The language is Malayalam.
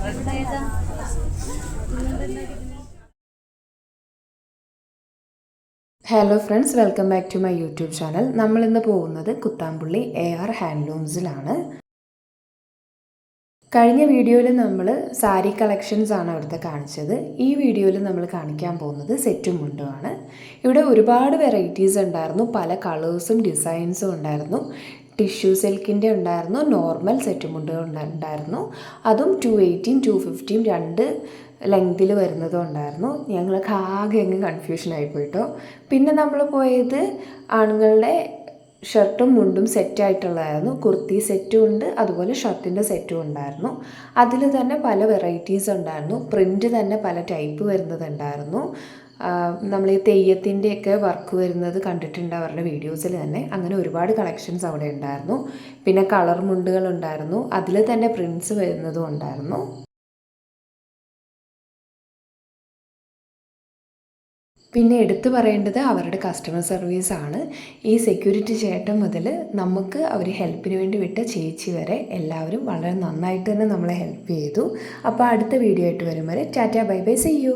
Hello friends, welcome back to my YouTube channel. നമ്മളിന്ന് പോകുന്നത് കുത്താമ്പുള്ളി AR ഹാൻഡ്ലൂംസിലാണ്. കഴിഞ്ഞ വീഡിയോയിൽ നമ്മൾ സാരി കളക്ഷൻസ് ആണ് അവിടുത്തെ കാണിച്ചത്. ഈ വീഡിയോയിൽ നമ്മൾ കാണിക്കാൻ പോകുന്നത് സെറ്റും മുണ്ടുമാണ്. ഇവിടെ ഒരുപാട് വെറൈറ്റീസ് ഉണ്ടായിരുന്നു, പല കളേഴ്സും ഡിസൈൻസും ഉണ്ടായിരുന്നു. ടിഷ്യൂ സിൽക്കിൻ്റെ ഉണ്ടായിരുന്നു, നോർമൽ സെറ്റ് മുണ്ടുകൾ ഉണ്ടായിരുന്നു. അതും 280 250 രണ്ട് ലെങ്തിൽ വരുന്നതും ഉണ്ടായിരുന്നു. ഞങ്ങൾക്ക് ആകെ അങ്ങ് കൺഫ്യൂഷൻ ആയിപ്പോയിട്ടോ. പിന്നെ നമ്മൾ പോയത് ആണുങ്ങളുടെ ഷർട്ടും മുണ്ടും സെറ്റായിട്ടുള്ളതായിരുന്നു. കുർത്തി സെറ്റും ഉണ്ട്, അതുപോലെ ഷർട്ടിൻ്റെ സെറ്റും ഉണ്ടായിരുന്നു. അതിൽ തന്നെ പല വെറൈറ്റീസ് ഉണ്ടായിരുന്നു. പ്രിൻ്റ് തന്നെ പല ടൈപ്പ് വരുന്നതുണ്ടായിരുന്നു. നമ്മൾ ഈ തെയ്യത്തിൻ്റെയൊക്കെ വർക്ക് വരുന്നത് കണ്ടിട്ടുണ്ട് അവരുടെ വീഡിയോസിൽ തന്നെ. അങ്ങനെ ഒരുപാട് കളക്ഷൻസ് അവിടെ ഉണ്ടായിരുന്നു. പിന്നെ കളർ മുണ്ടുകൾ ഉണ്ടായിരുന്നു, അതിൽ തന്നെ പ്രിൻറ്റ്സ് വരുന്നതും ഉണ്ടായിരുന്നു. പിന്നെ എടുത്തു പറയേണ്ടത് അവരുടെ കസ്റ്റമർ സർവീസാണ്. ഈ സെക്യൂരിറ്റി ചേട്ടൻ മുതൽ നമുക്ക് അവർ ഹെൽപ്പിന് വേണ്ടി വിട്ട ചേച്ചി വരെ എല്ലാവരും വളരെ നന്നായിട്ട് തന്നെ നമ്മളെ ഹെൽപ്പ് ചെയ്തു. അപ്പോൾ അടുത്ത വീഡിയോ ആയിട്ട് വരും വരെ tata bye bye, see U.